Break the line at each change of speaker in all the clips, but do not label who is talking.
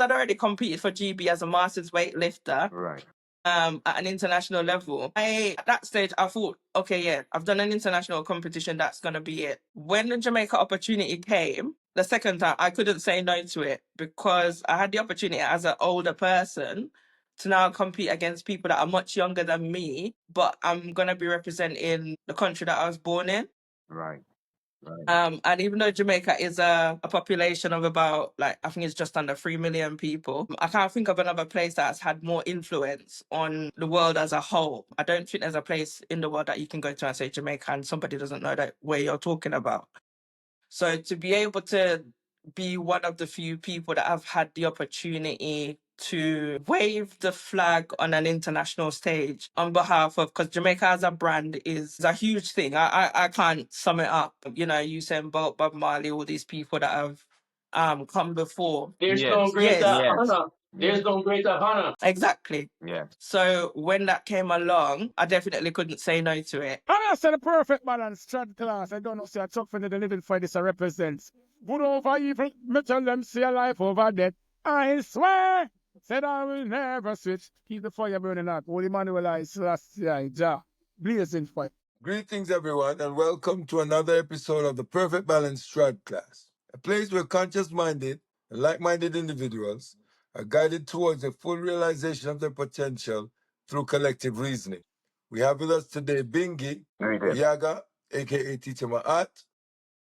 I'd already competed for GB as a masters weightlifter.
Right.
At an international level. At that stage, I thought, okay, yeah, I've done an international competition. That's going to be it. When the Jamaica opportunity came, the second time, I couldn't say no to it because I had the opportunity as an older person to now compete against people that are much younger than me, but I'm going to be representing the country that I was born in.
Right. Right.
And even though Jamaica is a population of about, like, I think it's just under 3 million people, I can't think of another place that's had more influence on the world as a whole. I don't think there's a place in the world that you can go to and say Jamaica and somebody doesn't know that where you're talking about. So to be able to be one of the few people that have had the opportunity to wave the flag on an international stage on behalf of, because Jamaica as a brand is a huge thing. I can't sum it up. You know, Usain Bolt, Bob Marley, all these people that have come before.
There's
Yes.
no greater
Yes.
honor. There's no greater honor.
Exactly.
Yeah.
So when that came along, I definitely couldn't say no to it.
And I said the perfect balance, strat class. I don't know, say I talk for the living for this represents. Good over evil, me tell them see a life over death. I swear, said I will never switch. Keep the fire burning up. Holy Emmanuel, I Selassie, Jah, blazing fire.
Greetings, everyone, and welcome to another episode of the Perfect Balance Strat Class, a place where conscious-minded and like-minded individuals are guided towards the full realization of their potential through collective reasoning. We have with us today Bingi,
Very good.
Yaga, aka Teacher Ma'at,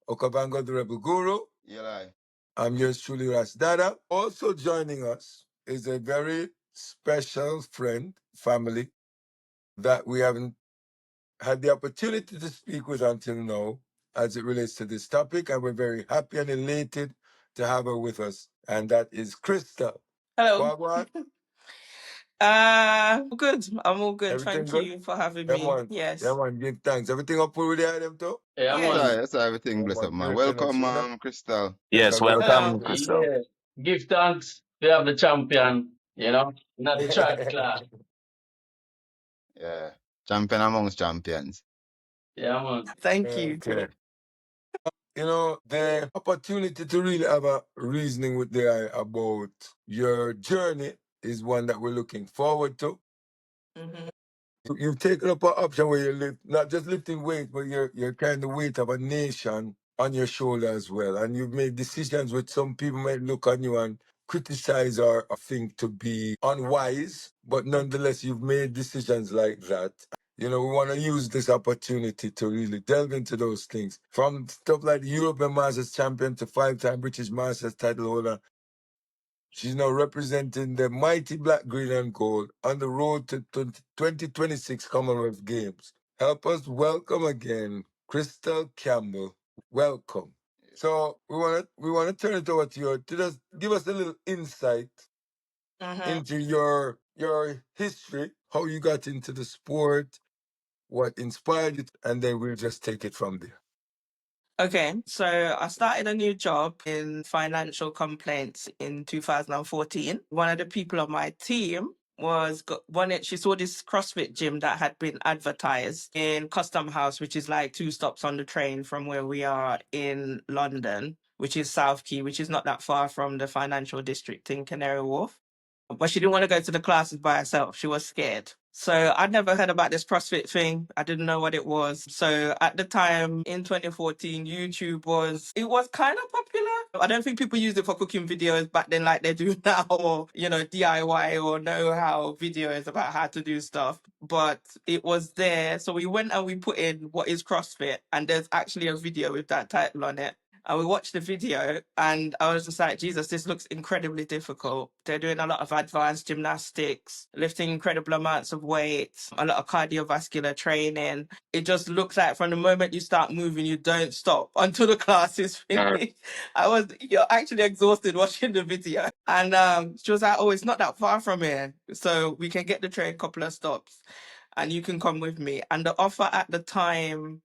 Okavango the Rebel Guru.
Yeah,
I'm yours truly, Ras Dada. Also joining us is a very special friend, family, that we haven't had the opportunity to speak with until now as it relates to this topic, and we're very happy and elated to have her with us, and that is Krystal.
Hello.
Wagwan,
Good. I'm all good.
everything
Thank
good?
you for having
Yeah,
me.
man.
Yes.
Yeah, man, give thanks. Everything up with the item too?
Yeah,
Yes.
man.
that's everything
Yeah,
bless
man,
up, man.
great
Welcome,
energy,
Krystal.
Yes, welcome,
Hello.
Krystal.
Yeah. Give thanks. We have the champion, you know, not the track class.
Yeah, champion amongst champions.
Yeah, man.
Thank you.
Okay. You know, the opportunity to really have a reasoning with the eye about your journey is one that we're looking forward to. You've taken up an option where you lift, not just lifting weight, but you're kind of weight of a nation on your shoulder as well. And you've made decisions which some people might look on you and criticize or think to be unwise, but nonetheless, you've made decisions like that. You know, we want to use this opportunity to really delve into those things. From stuff like the European Masters champion to 5-time British Masters title holder. She's now representing the mighty black, green, and gold on the road to 2026 Commonwealth Games. Help us welcome again Krystal Campbell. Welcome. So we want to turn it over to you to just give us a little insight into your history, how you got into the sport, what inspired you, and then we'll just take it from there.
Okay, so I started a new job in financial complaints in 2014. One of the people on my team she saw this CrossFit gym that had been advertised in Custom House, which is like 2 stops on the train from where we are in London, which is South Key, which is not that far from the financial district in Canary Wharf. But she didn't want to go to the classes by herself. She was scared. So I'd never heard about this CrossFit thing. I didn't know what it was. So at the time in 2014, YouTube was kind of popular. I don't think people used it for cooking videos back then like they do now, or, DIY or know-how videos about how to do stuff. But it was there. So we went and we put in what is CrossFit, and there's actually a video with that title on it. And we watched the video and I was just like, Jesus, this looks incredibly difficult. They're doing a lot of advanced gymnastics, lifting incredible amounts of weights, a lot of cardiovascular training. It just looks like from the moment you start moving, you don't stop until the class is finished. You're actually exhausted watching the video. And she was like, oh, it's not that far from here. So we can get the train a couple of stops and you can come with me. And the offer at the time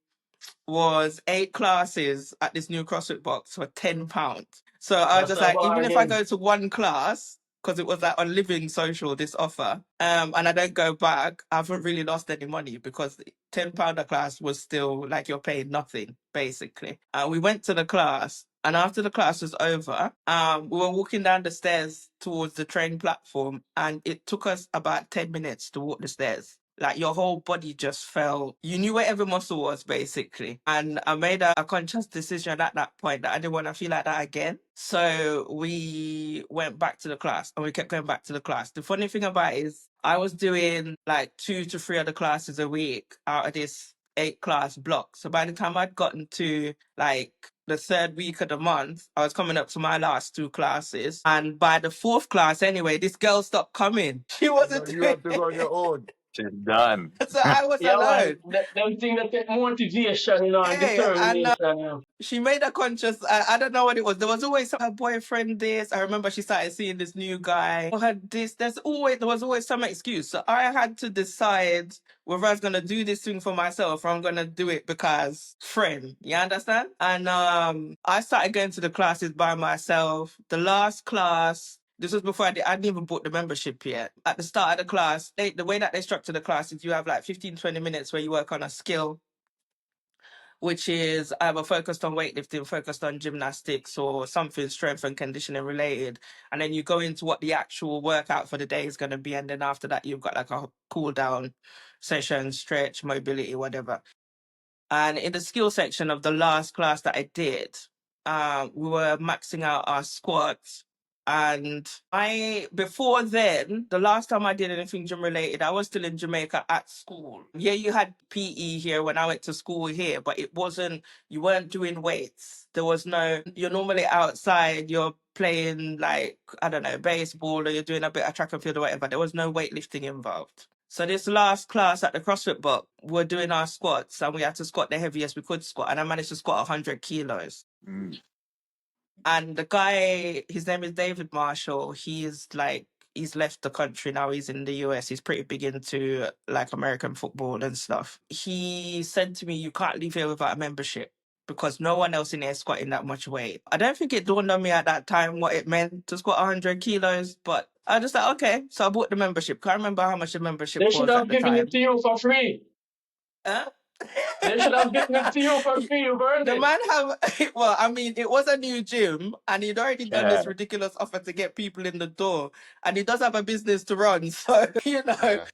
was 8 classes at this new CrossFit box for £10. So I was just like, even if I go to one class, because it was like on Living Social, this offer, and I don't go back, I haven't really lost any money because £10 a class was still like you're paying nothing, basically. We went to the class And after the class was over, we were walking down the stairs towards the train platform, and it took us about 10 minutes to walk the stairs. Like your whole body just felt, you knew where every muscle was basically. And I made a conscious decision at that point that I didn't want to feel like that again. So we went back to the class and we kept going back to the class. The funny thing about it is I was doing like 2 to 3 other classes a week out of this 8-class block. So by the time I'd gotten to like the 3rd week of the month, I was coming up to my last 2 classes. And by the 4th class anyway, this girl stopped coming. She wasn't
You
doing
have to go on your own.
She's done.
so I was
Yeah,
alone.
man. Them thing that take motivation, you know, and
Hey, and
determination. Yeah.
she made a conscious, I don't know what it was. There was always her boyfriend this. I remember she started seeing this new guy. Or had this, there was always some excuse. So I had to decide whether I was going to do this thing for myself or I'm going to do it because friend. You understand? And I started going to the classes by myself. The last class, this was before I didn't even bought the membership yet. At the start of the class, the way that they structure the class is you have like 15, 20 minutes where you work on a skill, which is either focused on weightlifting, focused on gymnastics, or something strength and conditioning related. And then you go into what the actual workout for the day is going to be. And then after that, you've got like a cool down session, stretch, mobility, whatever. And in the skill section of the last class that I did, we were maxing out our squats. And before then, the last time I did anything gym related, I was still in Jamaica at school. Yeah, you had PE here when I went to school here, but you weren't doing weights. You're normally outside, you're playing like, I don't know, baseball, or you're doing a bit of track and field or whatever. There was no weightlifting involved. So this last class at the CrossFit book, we're doing our squats and we had to squat the heaviest we could squat. And I managed to squat 100 kilos.
Mm.
And the guy, his name is David Marshall. He's left the country now. He's in the US. He's pretty big into like American football and stuff. He said to me, you can't leave here without a membership because no one else in here is squatting that much weight. I don't think it dawned on me at that time what it meant to squat 100 kilos, but I just like, okay. So I bought the membership. Can't remember how much the membership
They
was
should
at
have
the
given
time.
it to you for free.
Huh?
They should have given it to you for free. You burned
The
it.
man well, I mean, it was a new gym and he'd already done this ridiculous offer to get people in the door. And he does have a business to run. So,
Yeah.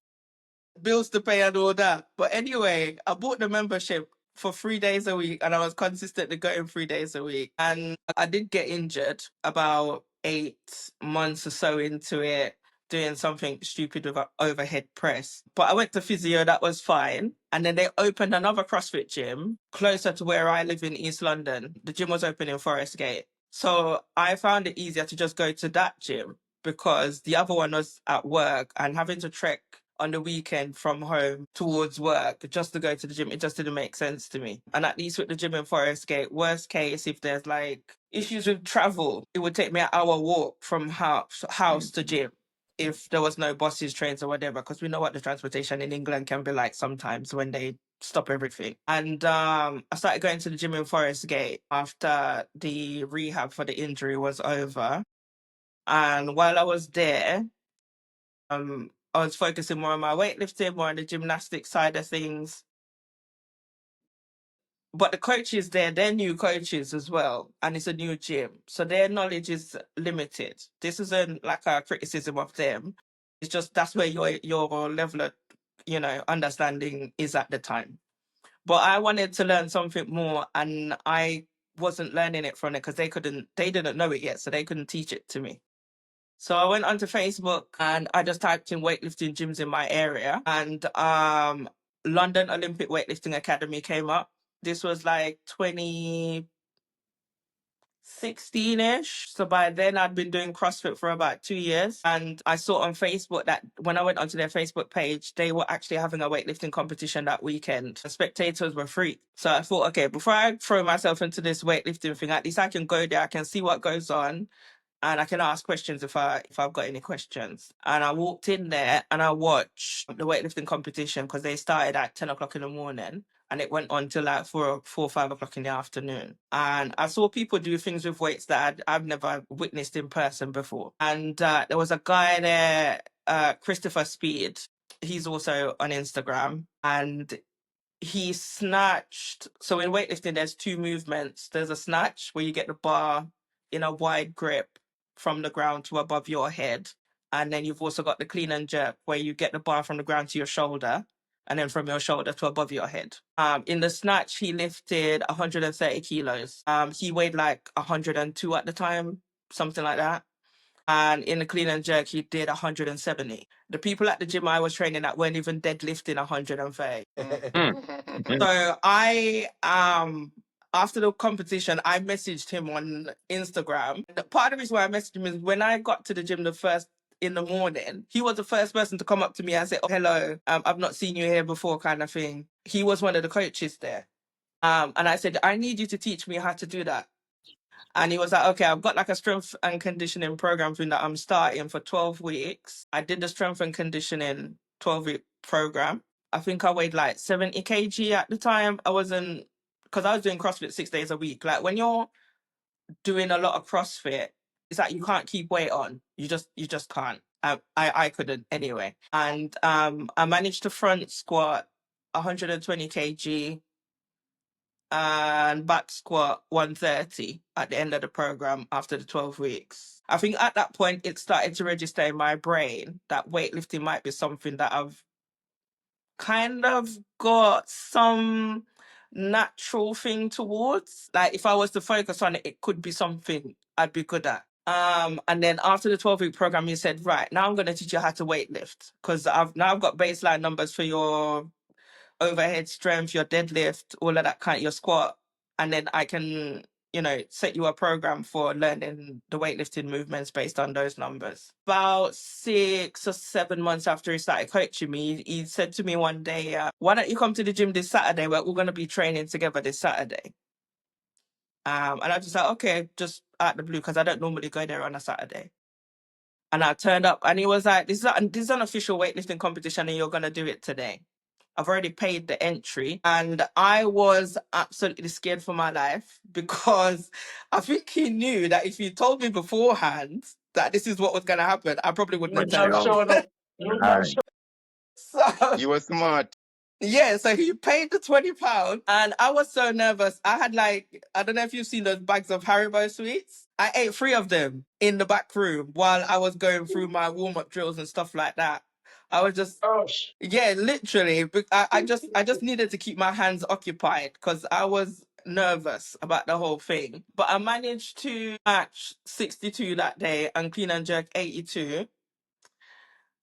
bills to pay and all that. But anyway, I bought the membership for 3 days a week and I was consistently going 3 days a week. And I did get injured about 8 months or so into it, doing something stupid with an overhead press. But I went to physio, that was fine. And then they opened another CrossFit gym closer to where I live in East London. The gym was open in Forest Gate. So I found it easier to just go to that gym because the other one was at work, and having to trek on the weekend from home towards work just to go to the gym, it just didn't make sense to me. And at least with the gym in Forest Gate, worst case, if there's like issues with travel, it would take me an hour walk from house to gym if there was no buses, trains or whatever, because we know what the transportation in England can be like sometimes when they stop everything. And I started going to the gym in Forest Gate after the rehab for the injury was over. And while I was there, I was focusing more on my weightlifting, more on the gymnastics side of things. But the coaches there, they're new coaches as well, and it's a new gym. So their knowledge is limited. This isn't like a criticism of them. It's just that's where your level of, understanding is at the time. But I wanted to learn something more, and I wasn't learning it from it because they didn't know it yet, so they couldn't teach it to me. So I went onto Facebook and I just typed in weightlifting gyms in my area, and London Olympic Weightlifting Academy came up. This was like 2016-ish. So by then I'd been doing CrossFit for about 2 years. And I saw on Facebook that when I went onto their Facebook page, they were actually having a weightlifting competition that weekend. The spectators were free. So I thought, okay, before I throw myself into this weightlifting thing, at least I can go there, I can see what goes on. And I can ask questions if I've got any questions. And I walked in there and I watched the weightlifting competition because they started at 10 o'clock in the morning and it went on till like 4 or 5 o'clock in the afternoon. And I saw people do things with weights that I've never witnessed in person before. And there was a guy there, Christopher Speed. He's also on Instagram. And he snatched. So in weightlifting, there's two movements. There's a snatch where you get the bar in a wide grip from the ground to above your head. And then you've also got the clean and jerk where you get the bar from the ground to your shoulder and then from your shoulder to above your head. In the snatch, he lifted 130 kilos. He weighed like 102 at the time, something like that. And in the clean and jerk, he did 170. The people at the gym I was training at weren't even deadlifting 130. So I after the competition, I messaged him on Instagram. And part of the reason why I messaged him is when I got to the gym the first in the morning, he was the first person to come up to me and say, "Oh, hello, I've not seen you here before," kind of thing. He was one of the coaches there. And I said, "I need you to teach me how to do that." And he was like, "Okay, I've got like a strength and conditioning program thing that I'm starting for 12 weeks. I did the strength and conditioning 12-week program. I think I weighed like 70 kg at the time. I wasn't, because I was doing CrossFit 6 days a week. Like when you're doing a lot of CrossFit, it's like you can't keep weight on. You just can't. I couldn't anyway. And I managed to front squat 120 kg and back squat 130 at the end of the program after the 12 weeks. I think at that point it started to register in my brain that weightlifting might be something that I've kind of got some natural thing towards. Like if I was to focus on it, it could be something I'd be good at. And then after the 12-week program, he said, "Right, now I'm going to teach you how to weightlift because I've got baseline numbers for your overhead strength, your deadlift, all of that kind, your squat, and then I can, set you a program for learning the weightlifting movements based on those numbers." About 6 or 7 months after he started coaching me, he said to me one day, "Why don't you come to the gym this Saturday? We're going to be training together this Saturday." And I just like, okay, just out the blue, because I don't normally go there on a Saturday. And I turned up and he was like, this is an official weightlifting competition and you're going to do it today. I've already paid the entry. And I was absolutely scared for my life because I think he knew that if he told me beforehand that this is what was going to happen, I probably
You
wouldn't have
would
turned
not
up.
show up. You would not
Right.
show
So
You were smart.
yeah, so he paid the £20 and I was so nervous. I had like, I don't know if you've seen those bags of Haribo sweets. I ate 3 of them in the back room while I was going through my warm-up drills and stuff like that. I was just,
up.
yeah, literally. I just needed to keep my hands occupied because I was nervous about the whole thing. But I managed to match 62 that day and clean and jerk 82.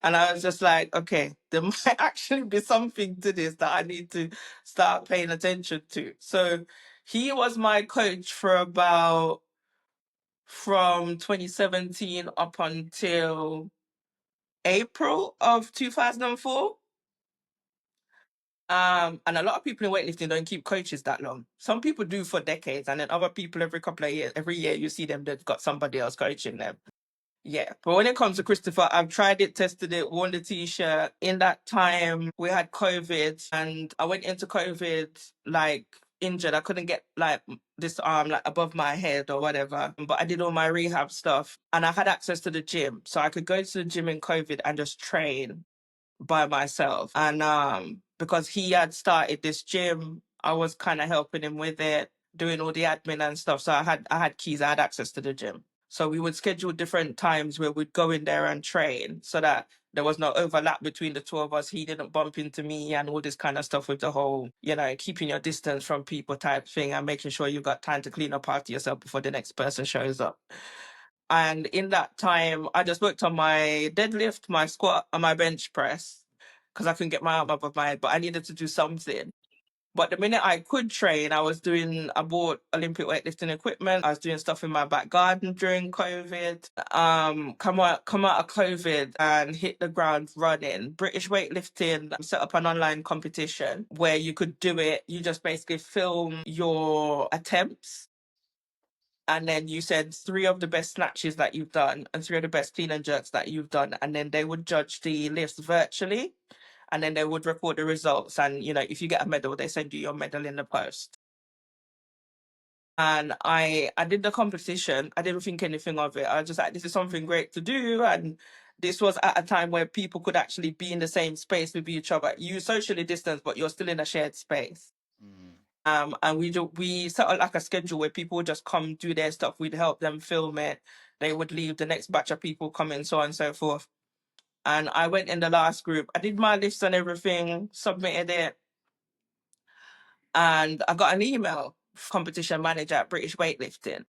And I was just like, okay, there might actually be something to this that I need to start paying attention to. So he was my coach for about from 2017 up until April of 2004. And a lot of people in weightlifting don't keep coaches that long. Some people do for decades, and then other people every couple of years, every year you see them, they've got somebody else coaching them. Yeah, but when it comes to Christopher, I've tried it, tested it, worn the t-shirt. In that time, we had COVID, and I went into COVID like injured. I couldn't get like this arm like above my head or whatever. But I did all my rehab stuff, and I had access to the gym, so I could go to the gym in COVID and just train by myself. And because he had started this gym, I was kind of helping him with it, doing all the admin and stuff. So I had keys, I had access to the gym. So we would schedule different times where we'd go in there and train so that there was no overlap between the two of us. He didn't bump into me and all this kind of stuff with the whole, keeping your distance from people type thing and making sure you've got time to clean up after yourself before the next person shows up. And in that time, I just worked on my deadlift, my squat, and my bench press because I couldn't get my arm above my head, but I needed to do something. But the minute I could train, I bought Olympic weightlifting equipment. I was doing stuff in my back garden during COVID. Come out of COVID and hit the ground running. British weightlifting set up an online competition where you could do it. You just basically film your attempts. And then you said 3 of the best snatches that you've done and 3 of the best clean and jerks that you've done. And then they would judge the lifts virtually. And then they would record the results. And, if you get a medal, they send you your medal in the post. And I did the competition. I didn't think anything of it. I was just like, this is something great to do. And this was at a time where people could actually be in the same space with each other. You socially distance, but you're still in a shared space. And we set up like a schedule where people would just come do their stuff. We'd help them film it. They would leave. The next batch of people come in, so on and so forth. And I went in the last group. I did my lifts and everything, submitted it, and I got an email from competition manager at British Weightlifting.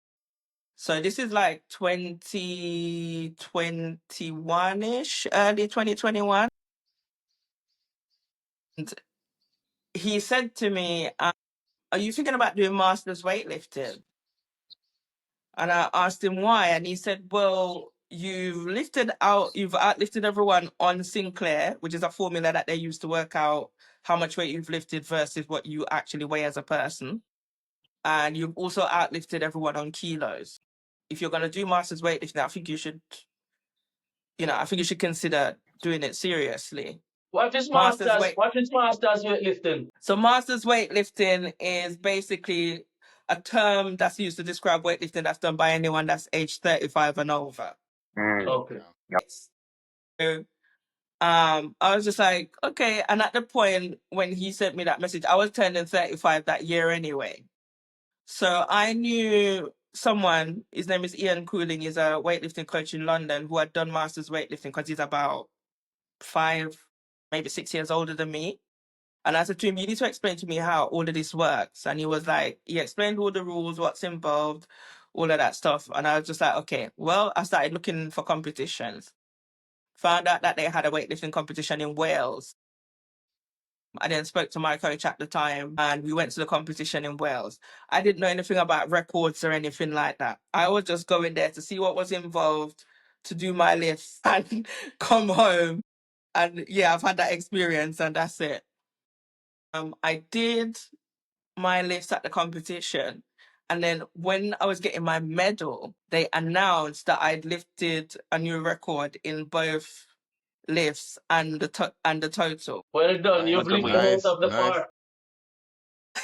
So this is like 2021-ish, early 2021. And he said to me, are you thinking about doing masters weightlifting? And I asked him why. And he said, well, you've outlifted everyone on Sinclair, which is a formula that they use to work out how much weight you've lifted versus what you actually weigh as a person. And you've also outlifted everyone on kilos. If you're going to do masters weightlifting, I think you should consider doing it seriously.
What is masters weightlifting?
So masters weightlifting is basically a term that's used to describe weightlifting that's done by anyone that's age 35 and over.
Okay.
So, I was just like, okay. And at the point when he sent me that message, I was turning 35 that year anyway. So I knew someone, his name is Ian Cooling, he's a weightlifting coach in London who had done masters weightlifting because he's about 5, maybe 6 years older than me. And I said to him, you need to explain to me how all of this works. And he was like, he explained all the rules, what's involved, all of that stuff. And I was just like, okay. Well, I started looking for competitions. Found out that they had a weightlifting competition in Wales. I then spoke to my coach at the time and we went to the competition in Wales. I didn't know anything about records or anything like that. I was just going there to see what was involved, to do my lifts and come home. And yeah, I've had that experience and that's it. I did my lifts at the competition. And then when I was getting my medal, they announced that I'd lifted a new record in both lifts and the total.
Well done. You've lifted out of the park.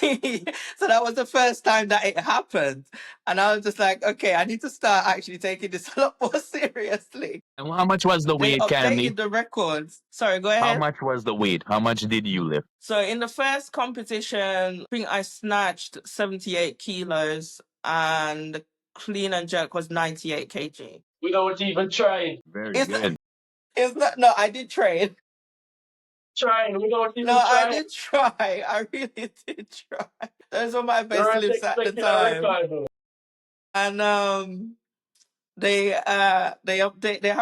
So that was the first time that it happened. And I was just like, okay, I need to start actually taking this a lot more seriously.
And how much was the weight,
They
Candy?
updated the records. Sorry, go ahead.
How much was the weight? How much did you lift?
So in the first competition, I think I snatched 78 kilos and clean and jerk was 98 kg.
Without even trying.
Very good.
No, I did train.
Without even
No,
trying.
I did try. I really did try. Those were my best lifts at the time. And they have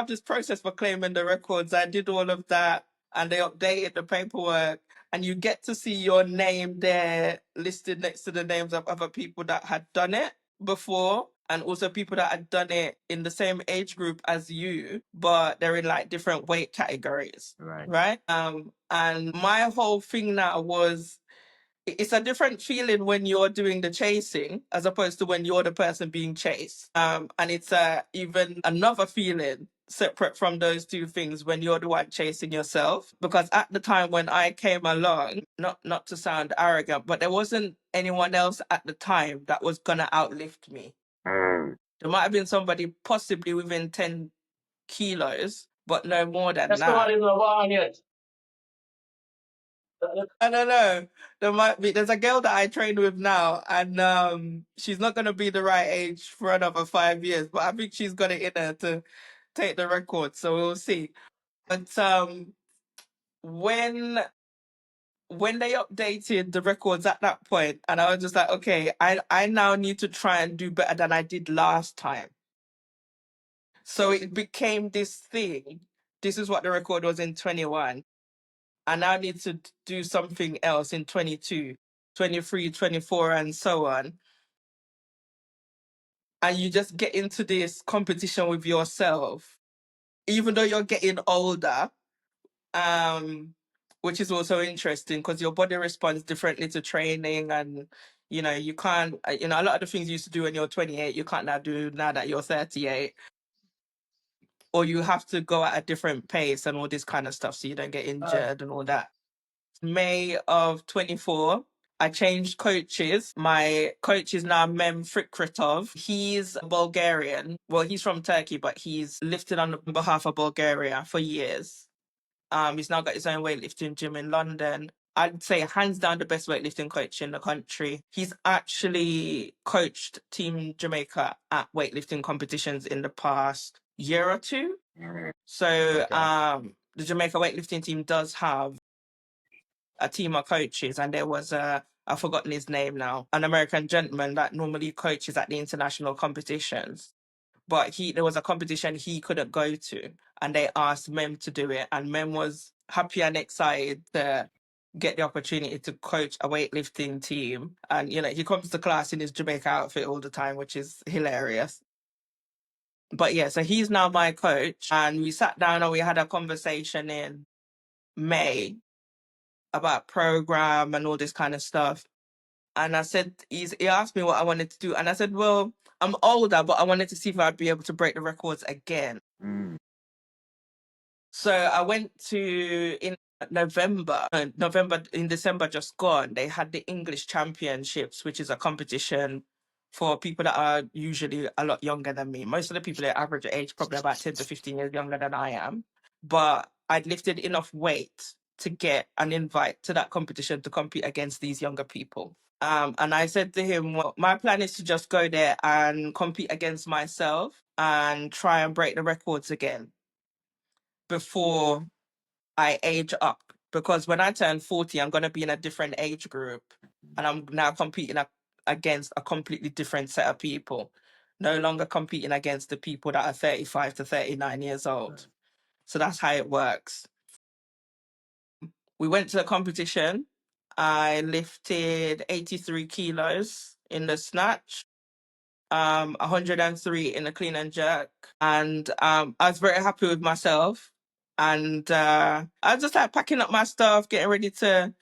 this process for claiming the records. I did all of that and they updated the paperwork and you get to see your name there listed next to the names of other people that had done it before and also people that had done it in the same age group as you, but they're in like different weight categories. Right? And my whole thing now was it's a different feeling when you're doing the chasing as opposed to when you're the person being chased. And it's even another feeling separate from those two things when you're the one chasing yourself. Because at the time when I came along, not to sound arrogant, but there wasn't anyone else at the time that was gonna outlift me. There might have been somebody possibly within 10 kilos, but no more than
That's
that.
not in the one yet.
I don't know. There's a girl that I train with now, and she's not gonna be the right age for another 5 years, but I think she's got it in her to take the record, so we'll see. But when they updated the records at that point, and I was just like, okay, I now need to try and do better than I did last time. So it became this thing. This is what the record was in 21. I now need to do something else in 22, 23, 24, and so on. And you just get into this competition with yourself, even though you're getting older, which is also interesting because your body responds differently to training. And, you can't, a lot of the things you used to do when you're 28, you can't now do now that you're 38. Or you have to go at a different pace and all this kind of stuff so you don't get injured and all that. May of 24, I changed coaches. My coach is now Mem Fikretov. He's Bulgarian. Well, he's from Turkey, but he's lifted on behalf of Bulgaria for years. He's now got his own weightlifting gym in London. I'd say hands down the best weightlifting coach in the country. He's actually coached Team Jamaica at weightlifting competitions in the past year or two. So
Okay.
the Jamaica weightlifting team does have a team of coaches, and there was I've forgotten his name now, an American gentleman that normally coaches at the international competitions. But there was a competition he couldn't go to, and they asked Mem to do it, and Mem was happy and excited to get the opportunity to coach a weightlifting team. And he comes to class in his Jamaica outfit all the time, which is hilarious. But yeah, so he's now my coach, and we sat down and we had a conversation in May about program and all this kind of stuff. And I said, he asked me what I wanted to do. And I said, well, I'm older, but I wanted to see if I'd be able to break the records again. So I went to, in December just gone, they had the English Championships, which is a competition for people that are usually a lot younger than me. Most of the people, their average age, probably about 10 to 15 years younger than I am. But I'd lifted enough weight to get an invite to that competition to compete against these younger people. And I said to him, well, my plan is to just go there and compete against myself and try and break the records again before I age up. Because when I turn 40, I'm going to be in a different age group. And I'm now competing against a completely different set of people. No longer competing against the people that are 35 to 39 years old. So that's how it works. We went to the competition. I lifted 83 kilos in the snatch, 103 in the clean and jerk. And I was very happy with myself. And I was just like packing up my stuff, getting ready to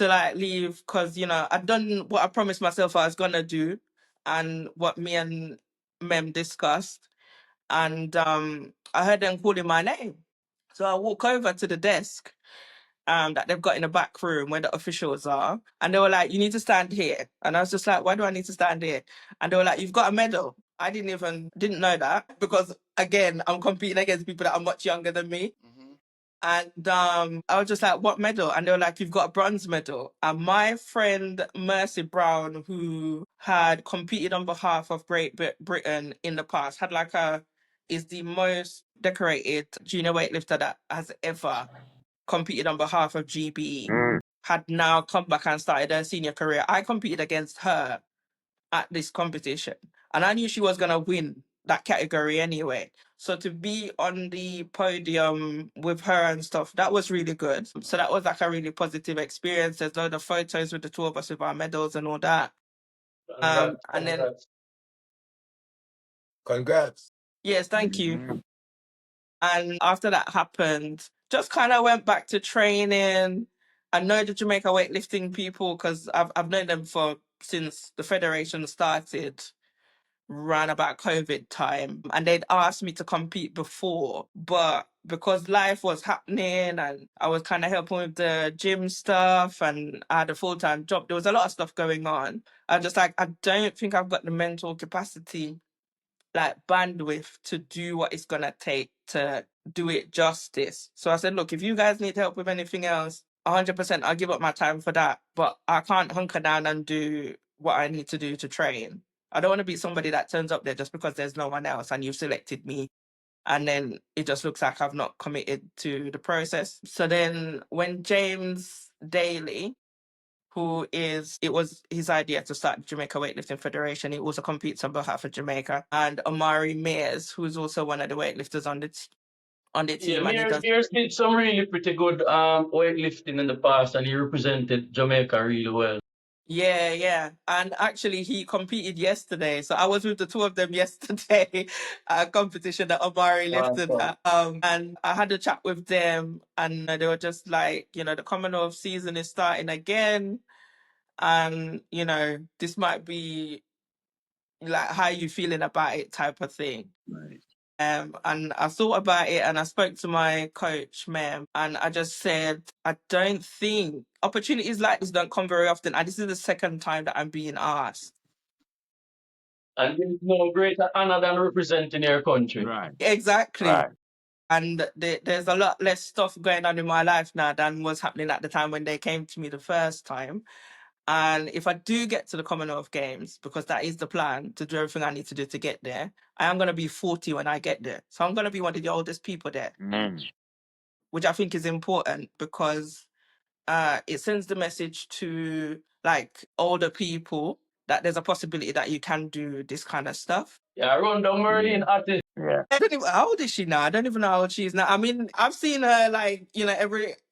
like leave, because I'd done what I promised myself I was gonna do and what me and Mem discussed. And I heard them calling my name. So I walk over to the desk that they've got in the back room where the officials are. And they were like, you need to stand here. And I was just like, why do I need to stand here? And they were like, you've got a medal. I didn't know that, because again, I'm competing against people that are much younger than me. And I was just like, what medal? And they were like, you've got a bronze medal. And my friend Mercy Brown, who had competed on behalf of Great Britain in the past, is the most decorated junior weightlifter that has ever competed on behalf of GB, had now come back and started her senior career. I competed against her at this competition, and I knew she was going to win that category anyway. So to be on the podium with her and stuff, that was really good. So that was like a really positive experience. There's loads of photos with the two of us with our medals and all that. And then,
Congrats.
yes, thank you. And after that happened, just kind of went back to training. I know the Jamaica weightlifting people because I've known them since the federation started, ran about COVID time, and they'd asked me to compete before, but because life was happening and I was kind of helping with the gym stuff and I had a full-time job, there was a lot of stuff going on. I was just like, I don't think I've got the mental capacity, like bandwidth, to do what it's gonna take to do it justice. So I said, look, if you guys need help with anything else, 100% I'll give up my time for that, but I can't hunker down and do what I need to do to train. I don't want to be somebody that turns up there just because there's no one else and you've selected me, and then it just looks like I've not committed to the process. So then when James Daly, it was his idea to start the Jamaica Weightlifting Federation. He also competes on behalf of Jamaica. And Omari Mears, who's also one of the weightlifters on the team.
Yeah, Mears did some really pretty good weightlifting in the past, and he represented Jamaica really well.
Yeah. And actually, he competed yesterday. So I was with the two of them yesterday at a competition that Omari lifted at. And I had a chat with them, and they were just like, the Commonwealth season is starting again. And, this might be like, how you feeling about it type of thing.
Right.
And I thought about it and I spoke to my coach, Mem, and I just said, I don't think opportunities like this don't come very often, and this is the second time that I'm being asked.
And there's no greater honor than representing your country.
Right.
Exactly.
Right.
And there's a lot less stuff going on in my life now than was happening at the time when they came to me the first time. And if I do get to the Commonwealth Games, because that is the plan, to do everything I need to do to get there, I am going to be 40 when I get there. So I'm going to be one of the oldest people there, which I think is important because it sends the message to like older people that there's a possibility that you can do this kind of stuff.
Yeah, run down Marine artist.
Yeah.
I don't even, how old is she now? I don't even know how old she is now. I mean, I've seen her like, you know,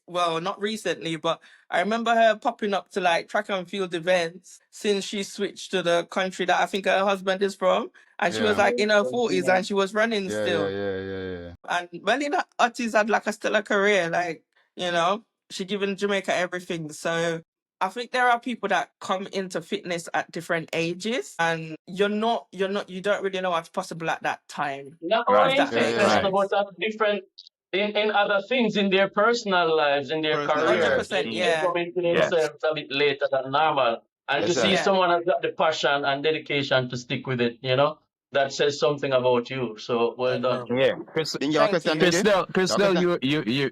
well, not recently, but I remember her popping up to like track and field events since she switched to the country that I think her husband is from. And she was
Yeah.
like in her 40s and she was running
Yeah,
still.
yeah.
And Melina Otis had like a stellar career, like, you know, she given Jamaica everything. So I think there are people that come into fitness at different ages and you don't really know what's possible at that time.
Not
Right.
only in
That makes
fitness,
sense.
but at different in other things in their personal lives, in their
Personal
careers.
100%,
They
yeah.
come into
Yes.
themselves a bit later than normal. And to
Yes,
see
sir.
someone has got the passion and dedication to stick with it, you know, that says something about you. So well done.
Yeah. Crystal,
Think you have a
Thank
question,
you.
Dingy?
Crystal,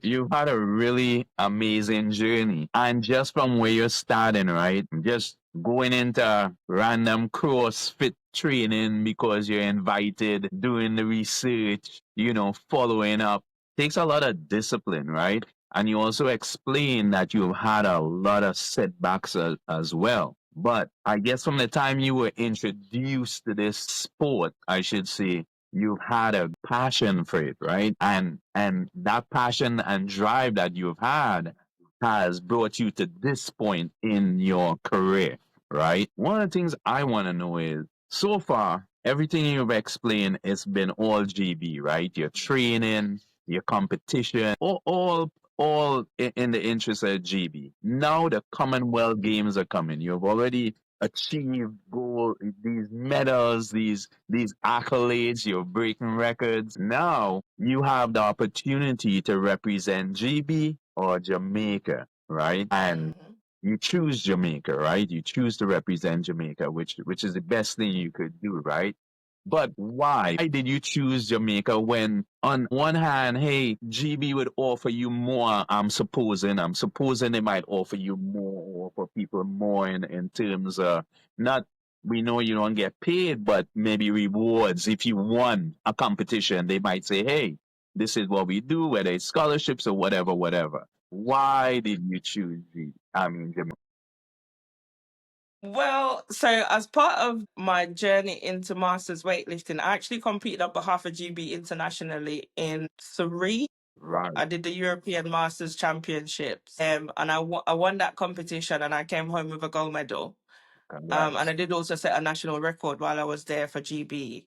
you had a really amazing journey, and just from where you're starting, right? Just going into random CrossFit training because you're invited, doing the research, you know, following up, takes a lot of discipline, right? And you also explain that you've had a lot of setbacks as well. But I guess from the time you were introduced to this sport, I should say, you've had a passion for it, right? And that passion and drive that you've had has brought you to this point in your career, right? One of the things I want to know is, so far, everything you've explained, it's been all GB, right? Your training, your competition, all in the interest of GB. Now the Commonwealth Games are coming. You've already achieved these medals, these accolades, you're breaking records. Now you have the opportunity to represent GB or Jamaica, right? And you choose Jamaica, right? You choose to represent Jamaica, which is the best thing you could do, right? But why did you choose Jamaica when, on one hand, hey, GB would offer you more? I'm supposing they might offer you more, offer people more in terms of not. We know you don't get paid, but maybe rewards. If you won a competition, they might say, hey, this is what we do, whether it's scholarships or whatever. Why did you choose Jamaica?
Well, so as part of my journey into Masters weightlifting, I actually competed on behalf of GB internationally in 3.
Right.
I did the European Masters Championships, and I won that competition, and I came home with a gold medal. And I did also set a national record while I was there for GB.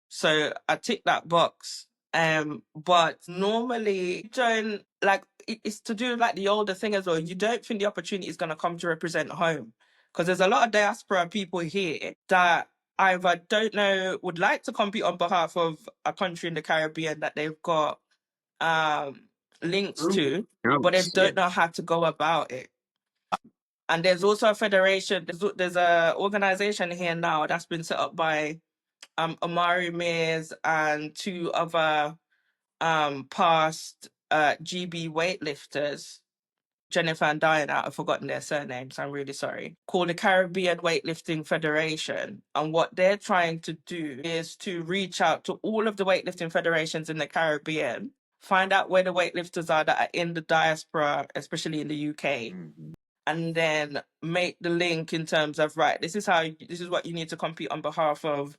So I ticked that box. But normally, don't like it's to do with like the older thing as well. You don't think the opportunity is going to come to represent home, because there's a lot of diaspora people here that either don't know, would like to compete on behalf of a country in the Caribbean that they've got links to, but they don't know how to go about it. And there's also a federation. There's a organization here now that's been set up by Amari Mears and 2 other past GB weightlifters, Jennifer and Diana. I've forgotten their surnames. I'm really sorry. Called the Caribbean Weightlifting Federation. And what they're trying to do is to reach out to all of the weightlifting federations in the Caribbean, find out where the weightlifters are that are in the diaspora, especially in the UK. And then make the link in terms of, right, this is what you need to compete on behalf of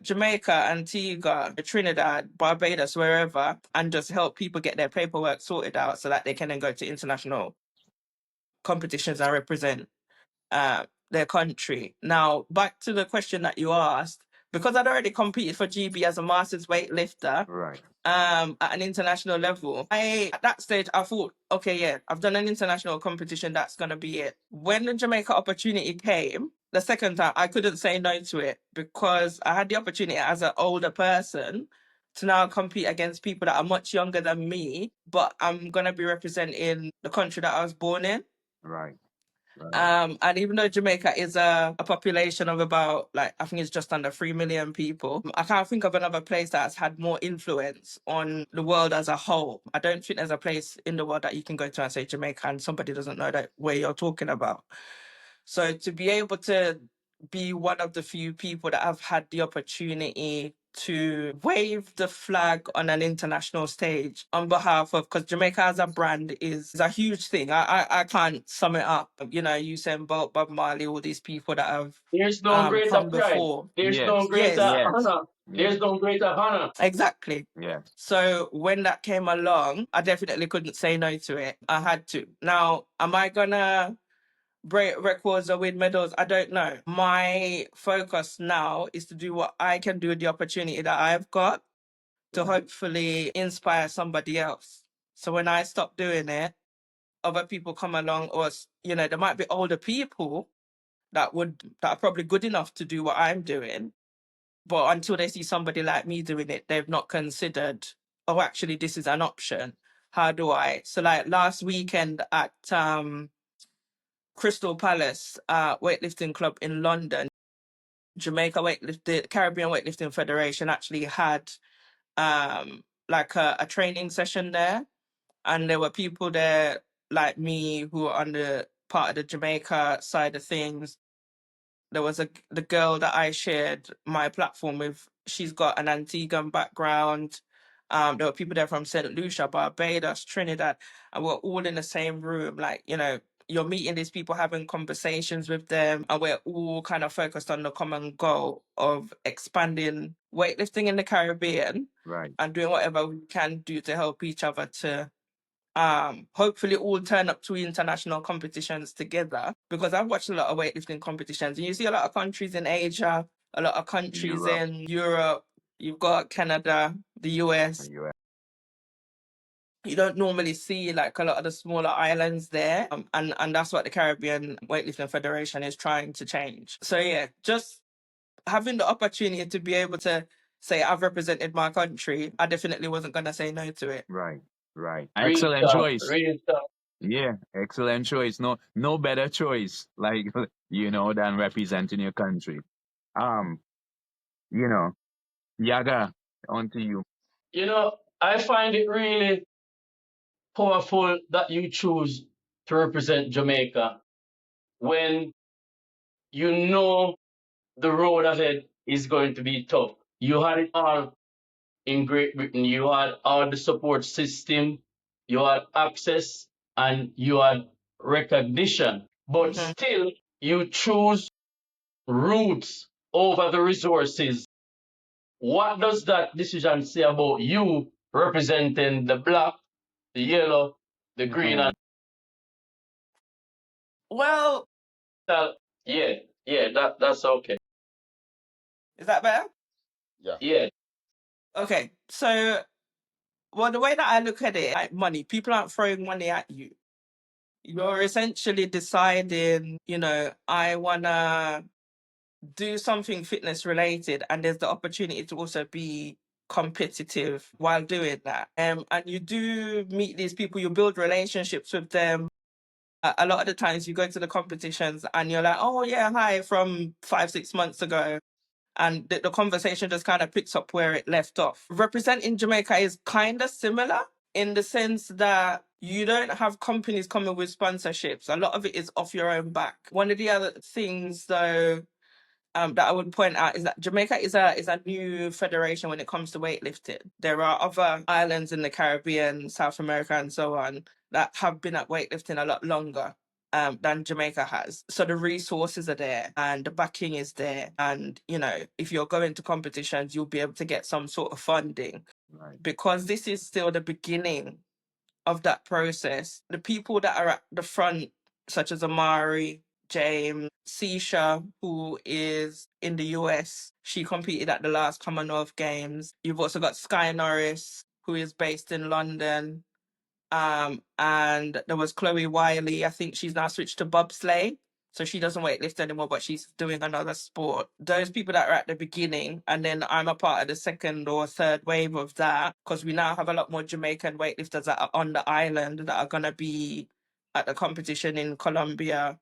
Jamaica, Antigua, Trinidad, Barbados, wherever, and just help people get their paperwork sorted out so that they can then go to international competitions and represent their country. Now, back to the question that you asked, because I'd already competed for GB as a Masters weightlifter,
Right.
at an international level, at that stage I thought, okay, yeah, I've done an international competition, that's gonna be it. When the Jamaica opportunity came the second time, I couldn't say no to it because I had the opportunity as an older person to now compete against people that are much younger than me, but I'm gonna be representing the country that I was born in.
Right. Right.
And even though Jamaica is a population of about, like, I think it's just under 3 million people, I can't think of another place that has had more influence on the world as a whole. I don't think there's a place in the world that you can go to and say Jamaica and somebody doesn't know that where you're talking about. So to be able to be one of the few people that have had the opportunity to wave the flag on an international stage on behalf of, because Jamaica as a brand is a huge thing. I can't sum it up. You know, Usain Bolt, Bob Marley, all these people that have
There's no greater
come
pride.
before.
There's
Yes.
no greater
Yes.
Yes.
honor. There's
Yes.
no greater honor.
Exactly.
Yes.
So when that came along, I definitely couldn't say no to it. I had to. Now, am I gonna break records or win medals? I don't know. My focus now is to do what I can do with the opportunity that I've got to
Right.
hopefully inspire somebody else. So when I stop doing it, other people come along, or you know, there might be older people that are probably good enough to do what I'm doing, but until they see somebody like me doing it, they've not considered, oh, actually this is an option. How do I? So like last weekend at Crystal Palace weightlifting club in London, Jamaica the Caribbean Weightlifting Federation actually had like a training session there, and there were people there like me who are on the part of the Jamaica side of things. There was the girl that I shared my platform with. She's got an Antiguan background. There were people there from St. Lucia, Barbados, Trinidad, and we're all in the same room. Like, you know, you're meeting these people, having conversations with them, and we're all kind of focused on the common goal of expanding weightlifting in the Caribbean
Right.
and doing whatever we can do to help each other to hopefully all turn up to international competitions together, because I've watched a lot of weightlifting competitions and you see a lot of countries in Asia, a lot of countries
Europe.
in Europe, you've got Canada, the US.
US.
You don't normally see like a lot of the smaller islands there, and that's what the Caribbean Weightlifting Federation is trying to change. So yeah, just having the opportunity to be able to say I've represented my country, I definitely wasn't going to say no to it.
Right. Right.
Real
Excellent
talk.
choice.
Real talk.
Yeah, excellent choice. No better choice, like than representing your country. Um, you know, Yaga, on to you.
You know, I find it really powerful that you choose to represent Jamaica when you know the road ahead is going to be tough. You had it all in Great Britain. You had all the support system, you had access, and you had recognition. But
Mhm.
still, you choose roots over the resources. What does that decision say about you representing the black, the yellow, the green, and
Well,
that? Yeah, that's okay.
is that better?
Yeah.
Yeah,
Okay, so, well, the way that I look at it, like money, people aren't throwing money at you. You're essentially deciding, you know, I want to do something fitness related, and there's the opportunity to also be competitive while doing that. And you do meet these people, you build relationships with them. A lot of the times you go to the competitions and you're like, oh, yeah, hi, from 5-6 months ago. And the conversation just kind of picks up where it left off. Representing Jamaica is kind of similar in the sense that you don't have companies coming with sponsorships. A lot of it is off your own back. One of the other things, though, that I would point out is that Jamaica is a new federation when it comes to weightlifting. There are other islands in the Caribbean, South America, and so on that have been at weightlifting a lot longer than Jamaica has. So the resources are there and the backing is there. And, you know, if you're going to competitions, you'll be able to get some sort of funding.
Right.
Because this is still the beginning of that process. The people that are at the front, such as Amari, James, Sisha, who is in the US, she competed at the last Commonwealth Games. You've also got Sky Norris, who is based in London. And there was Chloe Wiley. I think she's now switched to bobsleigh. So she doesn't weightlift anymore, but she's doing another sport. Those people that are at the beginning, and then I'm a part of the second or third wave of that, because we now have a lot more Jamaican weightlifters that are on the island that are going to be at the competition in Colombia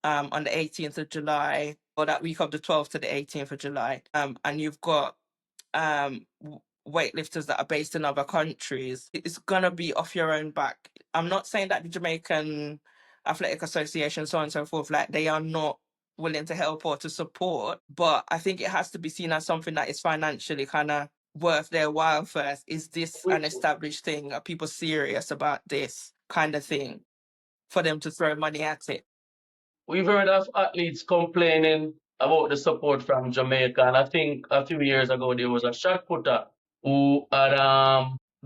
on the 18th of July, or that week of the 12th to the 18th of July. And you've got weightlifters that are based in other countries. It's gonna be off your own back. I'm not saying that the Jamaican Athletic Association, so on and so forth, like they are not willing to help or to support, but I think it has to be seen as something that is financially kind of worth their while first. Is this an established thing? Are people serious about this kind of thing for them to throw money at it?
We've heard of athletes complaining about the support from Jamaica, and I think a few years ago there was a shot putter who had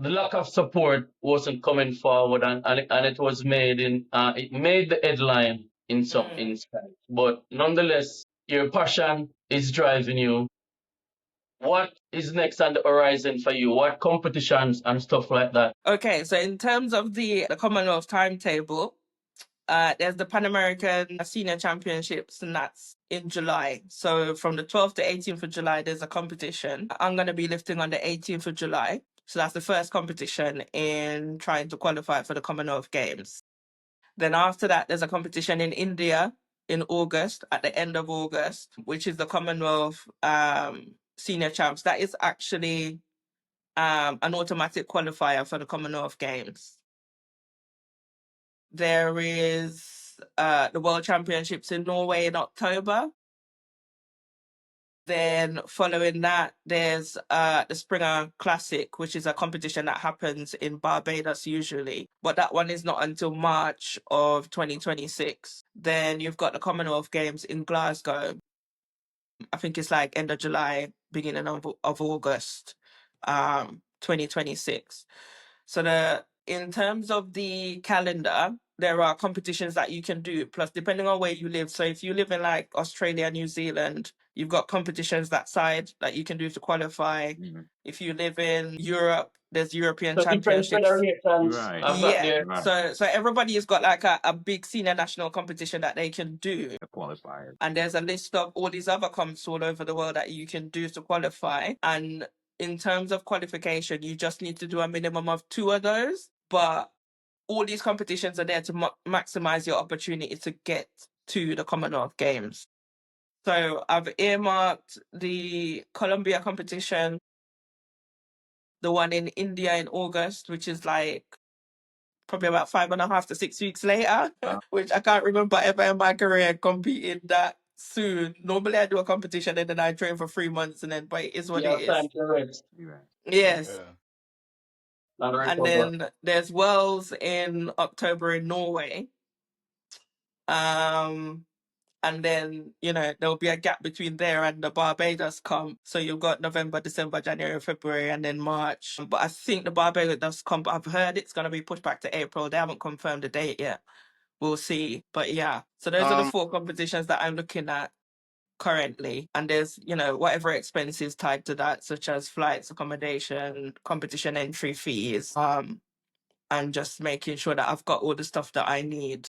the lack of support wasn't coming forward, and it was made in it made the headline in some instance. But nonetheless, your passion is driving you. What is next on the horizon for you? What competitions and stuff like that?
Okay, so in terms of the Commonwealth timetable, there's the Pan American Senior Championships, and that's in July. So from the 12th to 18th of July, there's a competition. I'm going to be lifting on the 18th of July. So that's the first competition in trying to qualify for the Commonwealth Games. Then after that, there's a competition in India in August, at the end of August, which is the Commonwealth Senior Champs. That is actually an automatic qualifier for the Commonwealth Games. There is the World Championships in Norway in October. Then following that, there's the Springer Classic, which is a competition that happens in Barbados usually, but that one is not until March of 2026. Then you've got the Commonwealth Games in Glasgow. I think it's like end of July, beginning of August, 2026. So in terms of the calendar, there are competitions that you can do. Plus, depending on where you live. So if you live in like Australia, New Zealand, you've got competitions that side that you can do to qualify.
Mhm.
If you live in Europe, there's European
So different
championships.
federations
Right.
have got their
Right.
So everybody's got like a big senior national competition that they can do.
The qualifiers.
And there's a list of all these other comps all over the world that you can do to qualify. And in terms of qualification, you just need to do a minimum of 2 of those. But all these competitions are there to maximize your opportunity to get to the Commonwealth Games. So I've earmarked the Colombia competition, the one in India in August, which is like probably about 5.5 to 6 weeks later, which I can't remember ever in my career competing that soon. Normally I do a competition and then I train for 3 months and then, but it is what it is.
time to rest.
Yes.
And
And then there's Worlds in October in Norway. And then, there'll be a gap between there and the Barbados comp. So you've got November, December, January, February, and then March. But I think the Barbados comp, I've heard it's going to be pushed back to April. They haven't confirmed the date yet. We'll see. But yeah, so those are the 4 competitions that I'm looking at currently. And there's, whatever expenses tied to that, such as flights, accommodation, competition entry fees, and just making sure that I've got all the stuff that I need,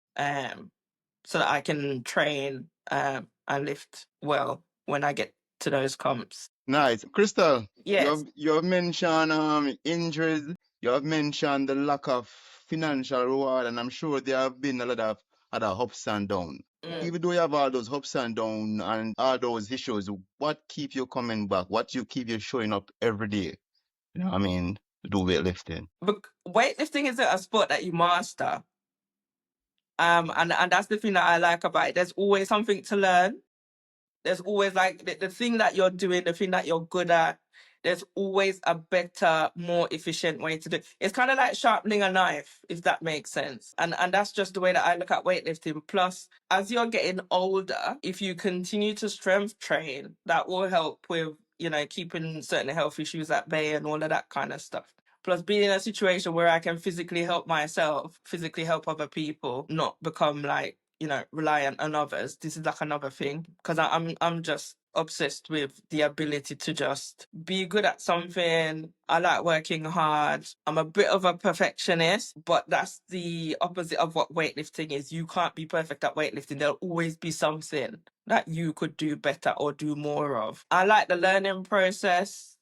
so that I can train and lift well when I get to those comps.
Nice. Krystal,
Yes.
you have mentioned injuries, you have mentioned the lack of financial reward, and I'm sure there have been a lot of other ups and downs. Even though you have all those ups and downs and all those issues, what keep you coming back? What you keep you showing up every day? You know what I mean? To do weightlifting.
But weightlifting isn't a sport that you master. And that's the thing that I like about it. There's always something to learn. There's always like the thing that you're doing, the thing that you're good at. There's always a better, more efficient way to do it. It's kind of like sharpening a knife, if that makes sense. And that's just the way that I look at weightlifting. Plus, as you're getting older, if you continue to strength train, that will help with, keeping certain health issues at bay and all of that kind of stuff. Plus, being in a situation where I can physically help myself, physically help other people, not become like, reliant on others. This is like another thing, because I'm just obsessed with the ability to just be good at something. I like working hard. I'm a bit of a perfectionist, but that's the opposite of what weightlifting is. You can't be perfect at weightlifting. There'll always be something that you could do better or do more of. I like the learning process.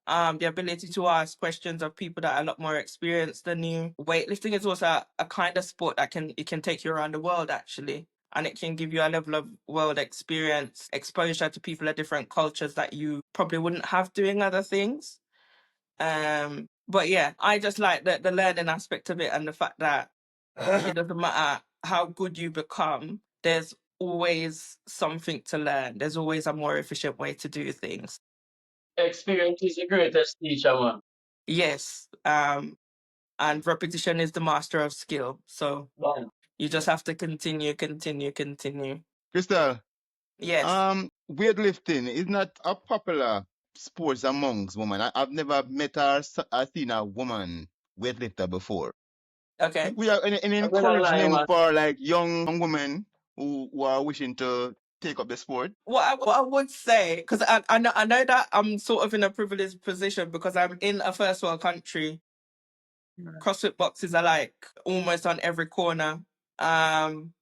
The ability to ask questions of people that are a lot more experienced than you. Weightlifting is also a kind of sport that can take you around the world, actually. And it can give you a level of world experience, exposure to people of different cultures that you probably wouldn't have doing other things. But yeah, I just like the learning aspect of it, and the fact that it doesn't matter how good you become, there's always something to learn. There's always a more efficient way to do things.
Experience is the greatest teacher, man.
Yes. And repetition is the master of skill. So
Man.
you just have to continue.
Krystal,
Yes.
weightlifting is not a popular sports amongst women. I've never met or seen a woman weightlifter before.
Okay.
We have any
I'm gonna lie,
encouragement
man.
for like young women who are wishing to take up the sport?
What I would say, because I know that I'm sort of in a privileged position because I'm in a first world country. CrossFit boxes are like almost on every corner. And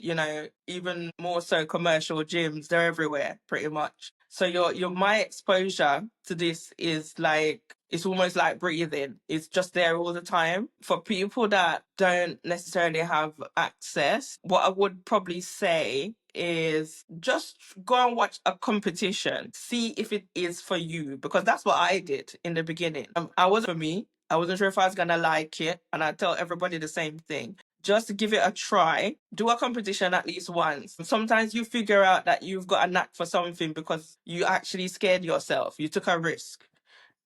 you know, even more so commercial gyms, they're everywhere pretty much. So my exposure to this is like, it's almost like breathing. It's just there all the time. For people that don't necessarily have access, what I would probably say is just go and watch a competition. See if it is for you, because that's what I did in the beginning. I wasn't for me. I wasn't sure if I was gonna like it, and I tell everybody the same thing. Just give it a try. Do a competition at least once. Sometimes you figure out that you've got a knack for something because you actually scared yourself. You took a risk.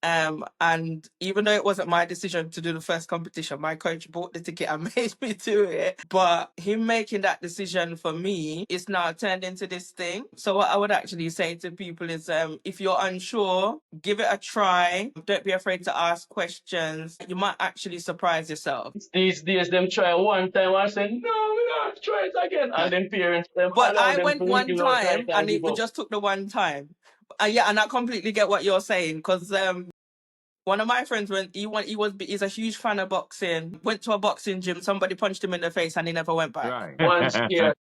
And even though it wasn't my decision to do the first competition, my coach bought the ticket and made me do it. But him making that decision for me is now turned into this thing. So what I would actually say to people is, if you're unsure, give it a try. Don't be afraid to ask questions. You might actually surprise yourself.
These days, them try one time and say, no, we gotta try it again. And then parents, them
But
allow
I
them
went
to
one
wiggle out right
time and
and
it
give up.
just took the one time. Yeah, and I completely get what you're saying, because one of my friends, he's a huge fan of boxing. Went to a boxing gym, somebody punched him in the face, and he never went back.
Right.
One scare.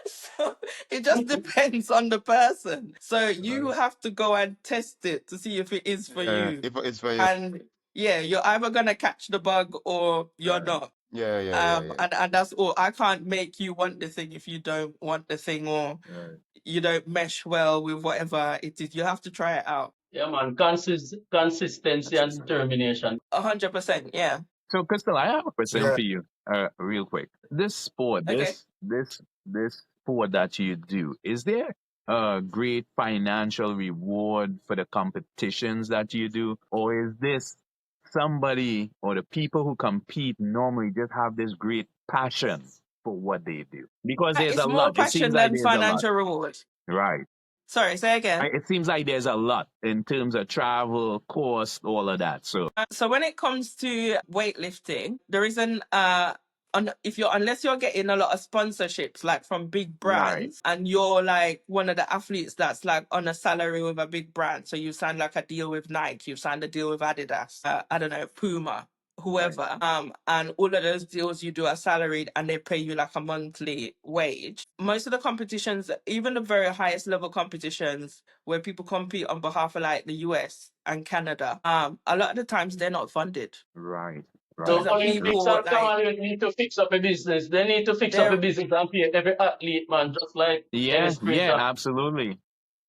So it just depends on the person. So you have to go and test it to see if it is for you.
If it's for you.
And yeah, you're either gonna catch the bug or you're not.
Yeah.
And that's all. I can't make you want the thing if you don't want the thing, or you don't mesh well with whatever it is. You have to try it out.
Yeah, man. Consistency and determination.
100%, yeah.
So, Crystal, I have a question
Yeah.
for you, real quick. This sport,
Okay.
this sport that you do, is there a great financial reward for the competitions that you do, or is this somebody or the people who compete normally just have this great passion for what they do? Because there's
It's
a
more
lot. It seems
passion
like
than
there's a lot,
financial reward.
right?
Sorry, say again.
It seems like there's a lot in terms of travel, cost, all of that. So,
So when it comes to weightlifting, there isn't unless you're getting a lot of sponsorships like from big brands, and you're like one of the athletes that's like on a salary with a big brand. So you sign like a deal with Nike, you signed a deal with Adidas, I don't know, Puma, whoever. And all of those deals you do are salaried and they pay you like a monthly wage. Most of the competitions, even the very highest level competitions where people compete on behalf of like the US and Canada, a lot of the times they're not funded.
right.
So
These are
Olympics
people
and
like
Commonwealth need to fix up a business. They need to fix up a
they're
business and pay every athlete, man, just like any
Yeah,
sprinter.
absolutely.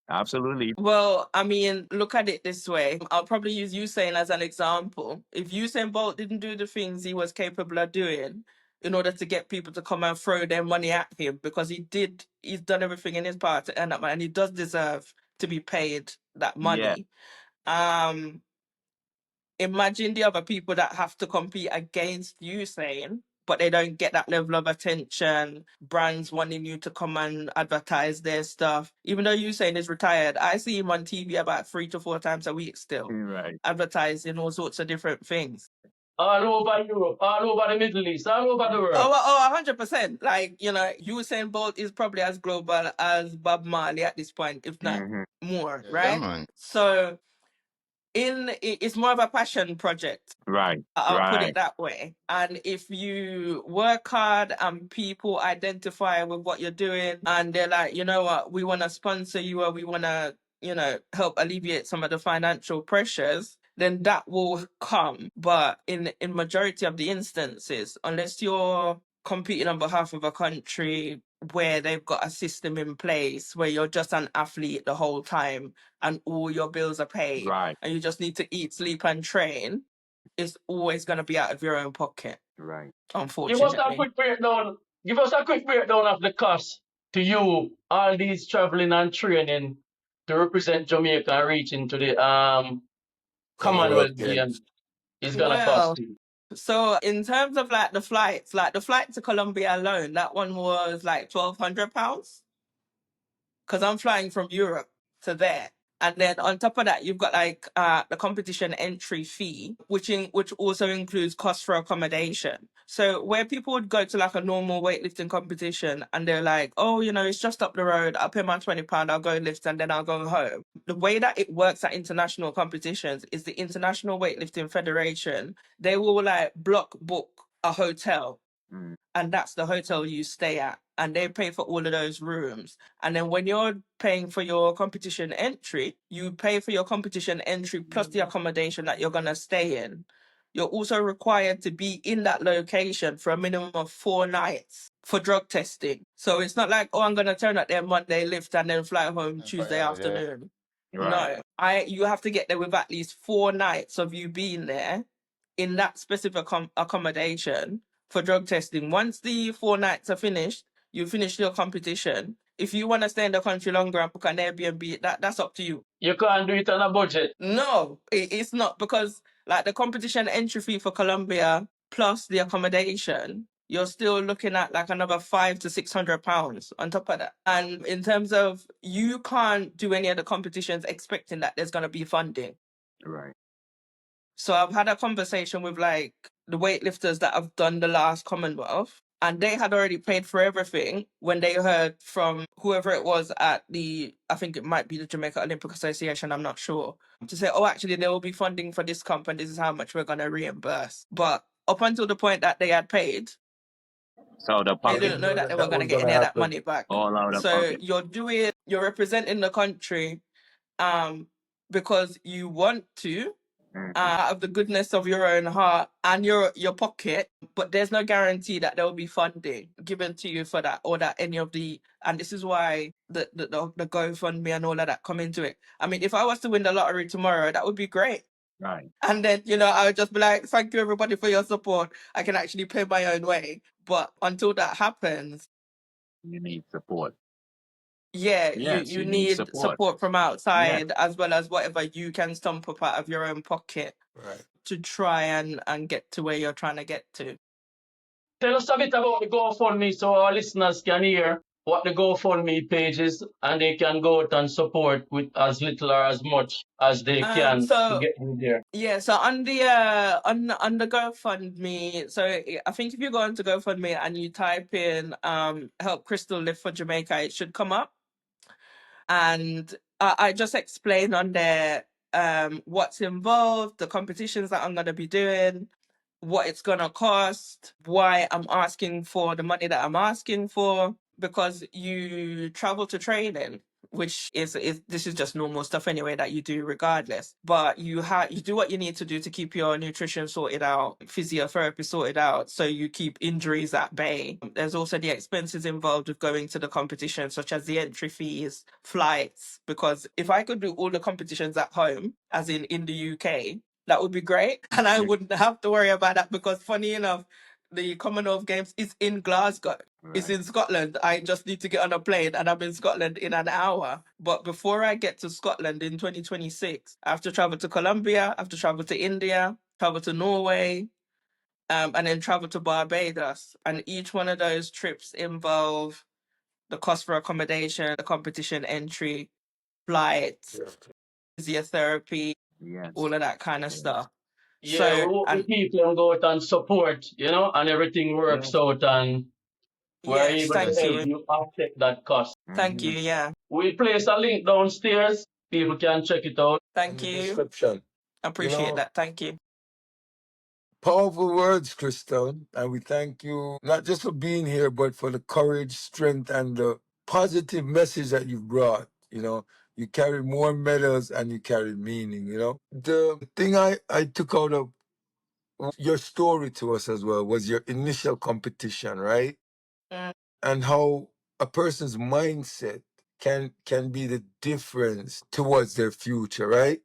Absolutely.
well, I mean, look at it this way. I'll probably use Usain as an example. If Usain Bolt didn't do the things he was capable of doing in order to get people to come and throw their money at him, because he's done everything in his power to earn that money, and he does deserve to be paid that money. Um, imagine the other people that have to compete against Usain, but they don't get that level of attention, brands wanting you to come and advertise their stuff. Even though Usain is retired, I see him on TV about 3 to 4 times a week still,
Right.
advertising all sorts of different things.
all over Europe, all over the Middle East, all over the world.
Oh, 100%. Like, Usain Bolt is probably as global as Bob Marley at this point, if not more,
Yeah,
right?
man.
So it's more of a passion project.
Right.
I'll put
Right.
it that way. And if you work hard and people identify with what you're doing and they're like, you know what, we want to sponsor you or we want to, help alleviate some of the financial pressures, then that will come. But in majority of the instances, unless you're competing on behalf of a country where they've got a system in place where you're just an athlete the whole time and all your bills are paid
Right.
and you just need to eat, sleep and train, it's always going to be out of your own pocket,
Right.
Give us a
unfortunately.
quick breakdown. Give us a quick breakdown of the cost to you, all these traveling and training to represent Jamaica and reaching to the
Commonwealth
Commonwealth
Games.
Games is gonna cost you.
So in terms of like the flight to Colombia alone, that one was like £1,200 because I'm flying from Europe to there. And then on top of that, you've got like the competition entry fee, which also includes cost for accommodation. So where people would go to like a normal weightlifting competition and they're like, oh, it's just up the road. I'll pay my £20, I'll go lift and then I'll go home. The way that it works at international competitions is the International Weightlifting Federation, they will like block book a hotel. And that's the hotel you stay at. And they pay for all of those rooms. And then when you're paying for your competition entry, you pay for your competition entry plus the accommodation that you're going to stay in. You're also required to be in that location for a minimum of 4 nights for drug testing. So it's not like, oh, I'm going to turn up there Monday, lift, and then fly home Tuesday afternoon.
Right.
No, you have to get there with at least 4 nights of you being there in that specific accommodation for drug testing. Once the 4 nights are finished, you finish your competition. If you want to stay in the country longer and book an Airbnb, that's up to you.
You can't do it on a budget.
No, it's not, because like the competition entry fee for Colombia plus the accommodation, you're still looking at like another £500 to £600 on top of that. And in terms of, you can't do any of the competitions expecting that there's going to be funding.
Right.
So I've had a conversation with like the weightlifters that have done the last Commonwealth, and they had already paid for everything when they heard from whoever it was at I think it might be the Jamaica Olympic Association, I'm not sure, to say, oh, actually there will be funding for this comp and this is how much we're going to reimburse. But up until the point that they had paid,
So the
they
pocket
didn't know that they were
That
going to
was
get
gonna
any of that
happen.
money back.
all out of
So
pocket.
you're representing the country because you want to, out of the goodness of your own heart and your pocket, but there's no guarantee that there will be funding given to you for that, or that any of the, and this is why the GoFundMe and all of that come into it. I mean, if I was to win the lottery tomorrow, that would be great.
Right.
And then, I would just be like, thank you everybody for your support. I can actually pay my own way. But until that happens,
You need support.
yeah,
Yes,
you
you need
need
support.
support from outside, as well as whatever you can stump up out of your own pocket
Right.
to try and get to where you're trying to get to.
Tell us a bit about the GoFundMe so our listeners can hear what the GoFundMe page is and they can go out and support with as little or as much as they can to
So
get you there.
yeah, so on the on the GoFundMe, so I think if you go onto GoFundMe and you type in help Krystal live for Jamaica, it should come up. And I just explain on there what's involved, the competitions that I'm gonna be doing, what it's gonna cost, why I'm asking for the money that I'm asking for, because you travel to training, which is this is just normal stuff anyway that you do regardless. But you do what you need to do to keep your nutrition sorted out, physiotherapy sorted out, so you keep injuries at bay. There's also the expenses involved with going to the competition, such as the entry fees, flights. Because if I could do all the competitions at home, as in the UK, that would be great. And I wouldn't have to worry about that, because funny enough, the Commonwealth Games is in Glasgow. It's in Scotland. I just need to get on a plane and I'm in Scotland in an hour. But before I get to Scotland in 2026, I have to travel to Colombia, I have to travel to India, travel to Norway, and then travel to Barbados. And each one of those trips involve the cost for accommodation, the competition entry, flights, physiotherapy,
Yes.
all of that kind of stuff.
Yeah, we
So,
hope the
and
people go out and support, and everything works
Yes,
out and we're
yes,
able to
thank
yes.
help
you.
you offset that cost.
Thank you.
Mhm.
Yeah.
We'll place a link downstairs. People can check it out.
Thank
In the
you.
description. You
Appreciate
know,
that. Thank you.
powerful words, Krystal. And we thank you not just for being here, but for the courage, strength, and the positive message that you've brought. You know, you carry more medals and you carry meaning, you know. The thing I took out of your story to us as well was your initial competition, right?
Mm,
And how a person's mindset can be the difference towards their future, right?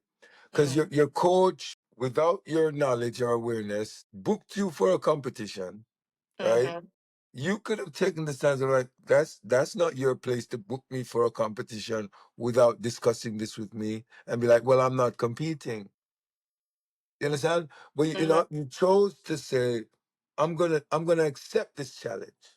Because
mm,
your coach, without your knowledge or awareness, booked you for a competition, right?
mhm.
You could have taken the stance of like, that's not your place to book me for a competition without discussing this with me and be like, well, I'm not competing. You understand? But you
Mhm.
know, you chose to say, I'm gonna accept this challenge.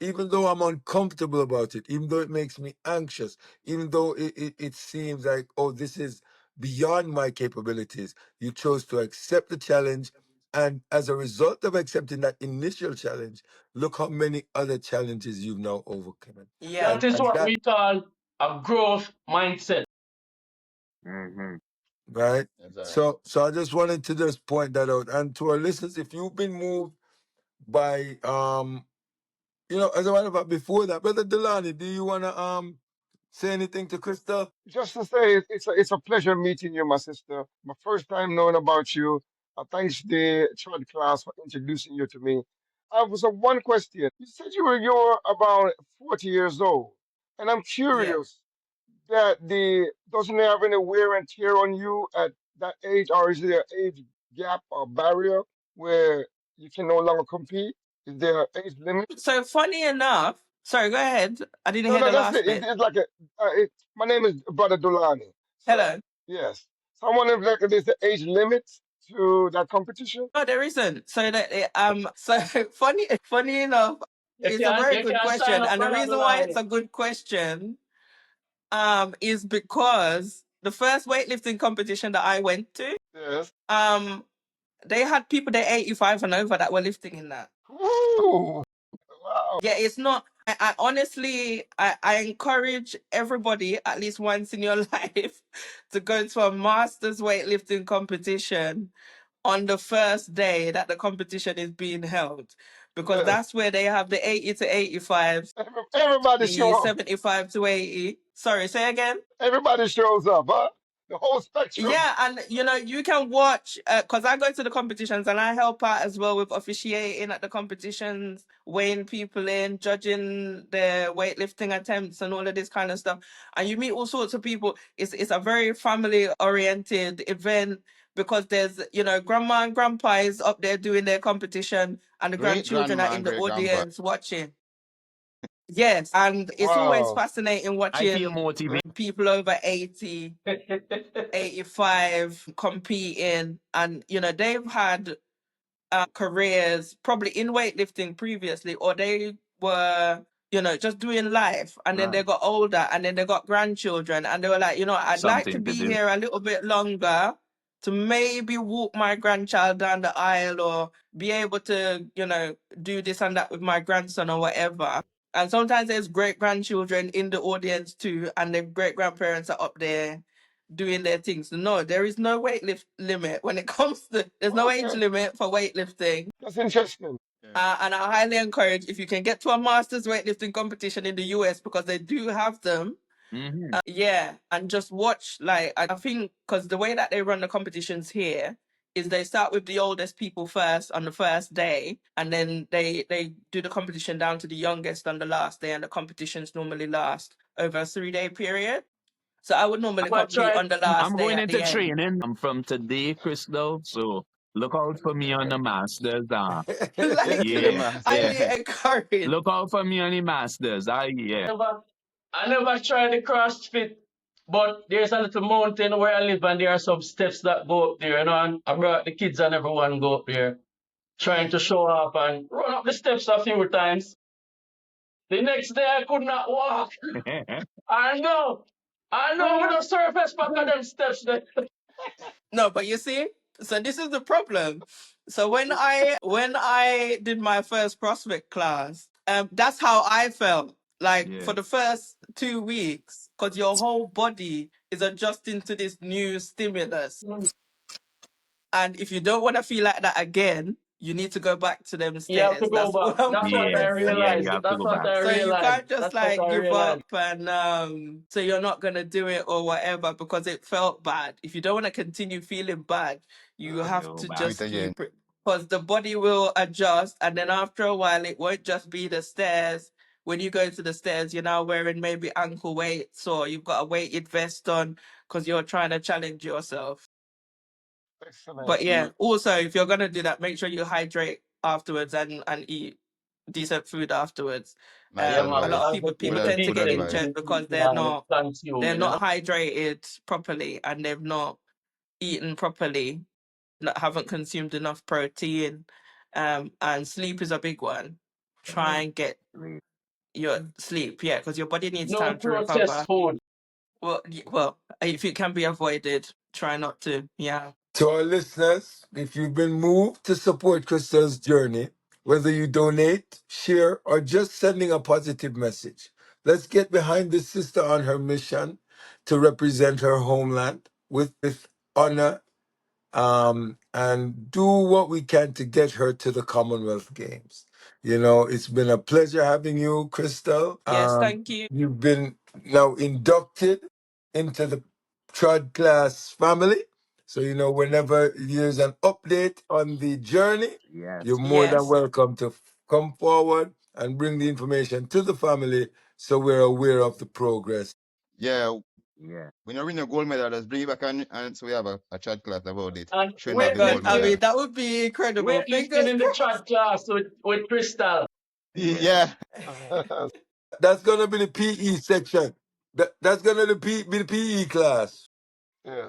Even though I'm uncomfortable about it, even though it makes me anxious, even though it seems like, oh, this is beyond my capabilities, you chose to accept the challenge. And as a result of accepting that initial challenge, look how many other challenges you've now overcome.
Yeah.
That is
And
what
that,
we call a growth mindset.
Mhm.
right?
That's all right.
So I just wanted to just point that out. And to our listeners, if you've been moved by as a matter of fact, before that, Brother Delani, do you wanna say anything to Krista?
Just to say, it's a pleasure meeting you, my sister. My first time knowing about you. Thanks the third class for introducing you to me. I was one question. You said you're about 40 years old, and I'm
Yeah.
curious that the doesn't it have any wear and tear on you at that age, or is there an age gap or barrier where you can no longer compete? Is there an age limit?
So funny enough, sorry, go ahead. I didn't
No,
hear
no,
the
that's
last
it.
bit.
It's like my name is Brother Dulani. So,
Hello.
yes. So I wonder if like, there's an age limit to that competition.
No, there isn't. So that so funny enough,
You
it's a
can
very
you
good
can sign
question.
up
And the
for that
reason why it's
line.
a good question is because the first weightlifting competition that I went to,
Yes.
um, they had people they're 85 and over that were lifting in that.
Ooh, wow.
Yeah, it's not. I honestly, I encourage everybody at least once in your life to go to a masters weightlifting competition on the first day that the competition is being held, because
Yes.
that's where they have the 80 to 85s,
Everybody
the
show up.
75 to 80. Sorry, say again.
Everybody shows up, huh? The whole spectrum.
Yeah, and you can watch because I go to the competitions and I help out as well with officiating at the competitions, weighing people in, judging their weightlifting attempts, and all of this kind of stuff. And you meet all sorts of people. It's a very family oriented event because there's grandma and grandpa is up there doing their competition, and the
Great
grandchildren are
grandma
in
and
the
great grandpa.
audience watching. Yes, and it's always
Wow.
fascinating
I feel
watching
motivated.
people over 80, 85 competing, and they've had careers probably in weightlifting previously, or they were just doing life, and then they
Right.
got older, and then they got grandchildren, and they were like, I'd like to
Something to
be
do.
here a little bit longer to maybe walk my grandchild down the aisle, or be able to do this and that with my grandson or whatever. And sometimes there's great grandchildren in the audience too, and the great grandparents are up there doing their things. No, there is no limit when it comes to. There's no age
Okay.
limit for weightlifting.
That's interesting.
Yeah.
And I highly encourage if you can get to a masters weightlifting competition in the US, because they do have them.
Hmm.
Yeah, and just watch. Like I think because the way that they run the competitions here is they start with the oldest people first on the first day, and then they do the competition down to the youngest on the last day, and the competitions normally last over a 3-day period. So I would normally
But
complete
try
on the last
I'm
day
going
at the
into
end.
training from today, Crystal. So look out for me on the masters.
Like
To the
Yeah,
max.
yeah.
highly encouraged.
Look out for me on the masters. Yeah.
I never tried the CrossFit, but there's a little mountain where I live, and there are some steps that go up there, and I brought the kids and everyone go up there, trying to show up and run up the steps a few times. The next day I could not walk. I know, we don't surface back of them steps there.
No, but you see, So this is the problem. So when I did my first CrossFit class, that's how I felt. Like
Yeah.
for the first 2 weeks, because your whole body is adjusting to this new stimulus. And if you don't want to feel like that again, you need to go back to them
You have to
stairs.
go
That's all
back.
I'm
That's what
trying
I
to
Yeah. Yeah.
say.
You
realized.
have to
That's
go
what
back.
I
So you
realized.
can't just
That's what
like
I
give
realized.
up and say you're not gonna do it or whatever because it felt bad. If you don't want to continue feeling bad, you have
Go
to
back.
Do it
just
again.
keep it because the body will adjust, and then after a while, it won't just be the stairs. When you go to the stairs, you're now wearing maybe ankle weights or you've got a weighted vest on because you're trying to challenge yourself. But
Excellent.
yeah, also if you're gonna do that, make sure you hydrate afterwards and eat decent food afterwards.
Nice
Yeah,
A
man.
lot of
advice.
And
people
Good,
tend to
good
get
advice.
injured because they're not
consume,
hydrated properly and they've not eaten properly, haven't consumed enough protein. And sleep is a big one. Try and get
Sleep.
your sleep, yeah, because your body needs
No
time to
processed
recover.
food.
Well, if it can be avoided, try not to. Yeah.
To our listeners, if you've been moved to support Crystal's journey, whether you donate, share, or just sending a positive message, let's get behind this sister on her mission to represent her homeland with honor, and do what we can to get her to the Commonwealth Games. You know, it's been a pleasure having you, Crystal.
Yes, thank you.
You've been now inducted into the Trod Class family. So, you know, whenever there's an update on the journey,
Yes.
you're more than
Yes.
welcome to come forward and bring the information to the family so we're aware of the progress.
Yeah,
Yeah.
when you win a gold medal, let's bring it back and so we have a chat class about it.
And
Showing
Oh
off the
God,
gold
I
weightlifting,
mean
medal.
that would be incredible.
weightlifting
Fingers
in the
crossed.
chat class with Krystal.
Yeah.
That's gonna be the PE section. That's gonna be the PE class.
Yeah.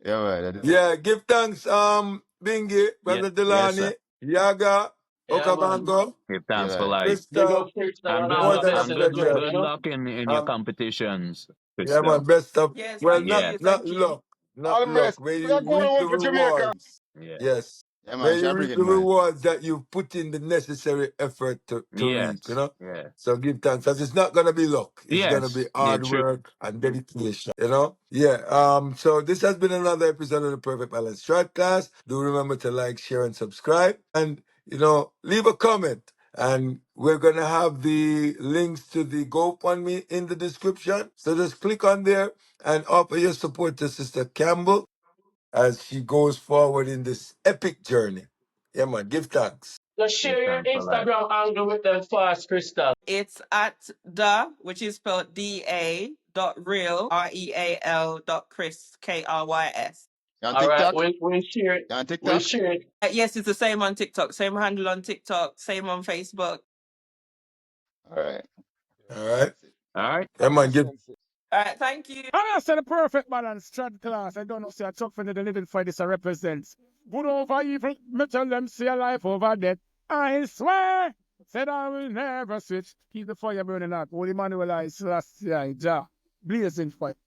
Yeah, right. That is it.
Yeah, give thanks, Bingy,
Yeah.
Brother
Yes, sir.
Delani, Yaga,
Yeah, man.
Okavango,
Give
Yeah,
thanks for
right.
life.
Big
Crystal.
up Krystal
And
and
good
all
More
the
luck.
than a
best
And
in the
pleasure.
journey,
good luck in your
Um,
competitions,
yeah, man,
Crystal.
best of,
Yes,
well,
thank
not
Yeah.
you,
not
thank you.
luck,
All
not
the
luck,
best.
where
We
you
are going
reap the
home for Jamaica.
rewards.
Yeah.
Yes.
Yeah, man.
Where you
Shall bring
reap
it,
the
man.
rewards that you've put in the necessary effort to reap, you
Yes.
know?
Yeah.
So give thanks. Because it's not gonna be luck. It's gonna be
Yes. Yeah.
hard
True.
work and dedication, you know? Yeah. So this has been another episode of the Perfect Balance Shortcast. Do remember to like, share, and subscribe. And you know, leave a comment. And we're gonna have the links to the GoFundMe in the description. So just click on there and offer your support to Sister Campbell as she goes forward in this epic journey. Yeah, man, give thanks.
Just
Give
share your
thanks for life.
Instagram angle with them fast, Krystal.
It's at which is spelled DA.real, REAL.Chris, KRYS.
You on
All right,
TikTok?
we'll share it.
You on
We'll
TikTok?
share it.
Yes, it's the same on TikTok, same handle on TikTok, same on Facebook.
All right.
All right.
That's it.
All right.
Yeah, man, give
Consistency.
All right, thank you.
And I said the perfect balance, Trad class. I don't know, say a chuck for the living for this represents. Good over evil, me tell them, see a life over death. I swear, said I will never switch. Keep the fire burning out. Holy Manuel I Selassie, Jah, blazing fire.